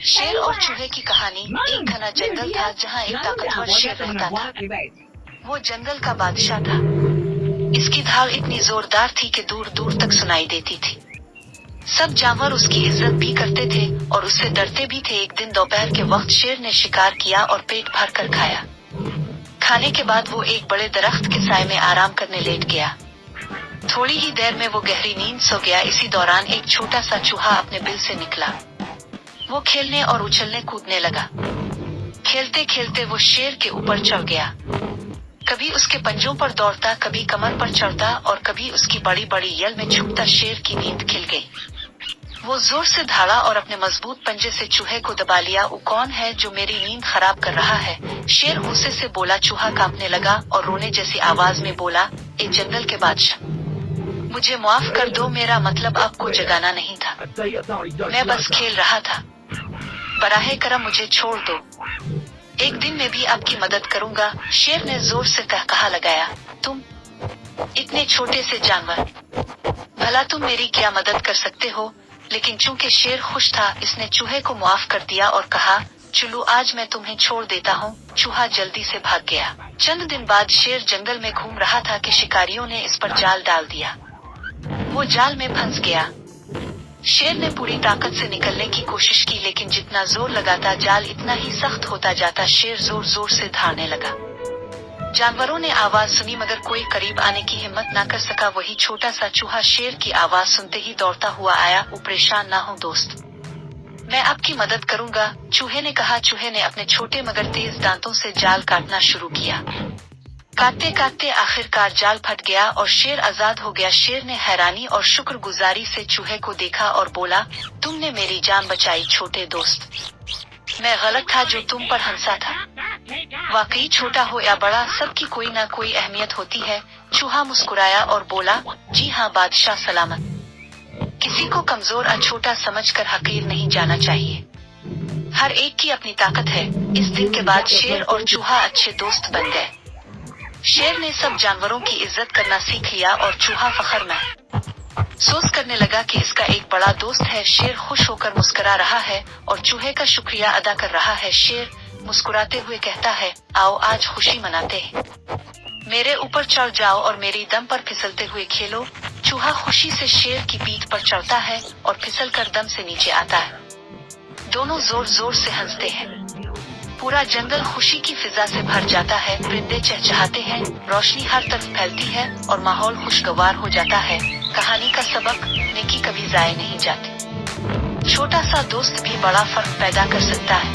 शेर और चूहे की कहानी। एक घना जंगल था जहाँ एक ताकतवर शेर रहता था। वो जंगल का बादशाह था। इसकी धार इतनी जोरदार थी कि दूर दूर तक सुनाई देती थी। सब जानवर उसकी इज्जत भी करते थे और उससे डरते भी थे। एक दिन दोपहर के वक्त शेर ने शिकार किया और पेट भर कर खाया। खाने के बाद वो एक बड़े दरख्त के साए में आराम करने लेट गया। थोड़ी ही देर में वो गहरी नींद सो गया। इसी दौरान एक छोटा सा चूहा अपने बिल से निकला। वो खेलने और उछलने कूदने लगा। खेलते खेलते वो शेर के ऊपर चढ़ गया। कभी उसके पंजों पर दौड़ता, कभी कमर पर चढ़ता और कभी उसकी बड़ी बड़ी यल में छुपता। शेर की नींद खिल गई। वो जोर से दहाड़ा और अपने मजबूत पंजे से चूहे को दबा लिया। वो कौन है जो मेरी नींद खराब कर रहा है? शेर गुस्से से बोला। चूहा कांपने लगा और रोने जैसी आवाज में बोला, ए जंगल के बादशाह, मुझे माफ कर दो। मेरा मतलब आपको जगाना नहीं था। मैं बस खेल रहा था। बराहे करम मुझे छोड़ दो। एक दिन मैं भी आपकी मदद करूंगा। शेर ने जोर से कहकहा लगाया। तुम इतने छोटे से जानवर, भला तुम मेरी क्या मदद कर सकते हो? लेकिन चूंकि शेर खुश था, इसने चूहे को माफ कर दिया और कहा, चलो आज मैं तुम्हें छोड़ देता हूँ। चूहा जल्दी से भाग गया। चंद दिन बाद शेर जंगल में घूम रहा था कि शिकारियों ने इस पर जाल डाल दिया। वो जाल में फंस गया। शेर ने पूरी ताकत से निकलने की कोशिश की, लेकिन जितना जोर लगाता जाल इतना ही सख्त होता जाता। शेर जोर जोर से धारने लगा। जानवरों ने आवाज सुनी मगर कोई करीब आने की हिम्मत न कर सका। वही छोटा सा चूहा शेर की आवाज सुनते ही दौड़ता हुआ आया। वो परेशान ना हो दोस्त, मैं आपकी मदद करूंगा, चूहे ने कहा। चूहे ने अपने छोटे मगर तेज दांतों से जाल काटना शुरू किया। काटते काटते आखिरकार जाल फट गया और शेर आजाद हो गया। शेर ने हैरानी और शुक्रगुजारी से चूहे को देखा और बोला, तुमने मेरी जान बचाई छोटे दोस्त। मैं गलत था जो तुम पर हंसा था। वाकई छोटा हो या बड़ा, सबकी कोई ना कोई अहमियत होती है। चूहा मुस्कुराया और बोला, जी हाँ बादशाह सलामत। किसी को कमजोर और छोटा समझकर हकीर नहीं जाना चाहिए। हर एक की अपनी ताकत है। इस दिन के बाद शेर और चूहा अच्छे दोस्त बन गए। शेर ने सब जानवरों की इज्जत करना सीख लिया और चूहा फख्र महसूस करने लगा कि इसका एक बड़ा दोस्त है। शेर खुश होकर मुस्कुरा रहा है और चूहे का शुक्रिया अदा कर रहा है। शेर मुस्कुराते हुए कहता है, आओ आज खुशी मनाते हैं। मेरे ऊपर चढ़ जाओ और मेरी दम पर फिसलते हुए खेलो। चूहा खुशी से शेर की पीठ पर चढ़ता है और फिसल कर दम से नीचे आता है। दोनों जोर जोर से हंसते हैं। पूरा जंगल खुशी की फिजा से भर जाता है। परिंदे चहचहाते हैं, रोशनी हर तरफ फैलती है और माहौल खुशगवार हो जाता है। कहानी का सबक, नेकी कभी जाया नहीं जाती। छोटा सा दोस्त भी बड़ा फर्क पैदा कर सकता है।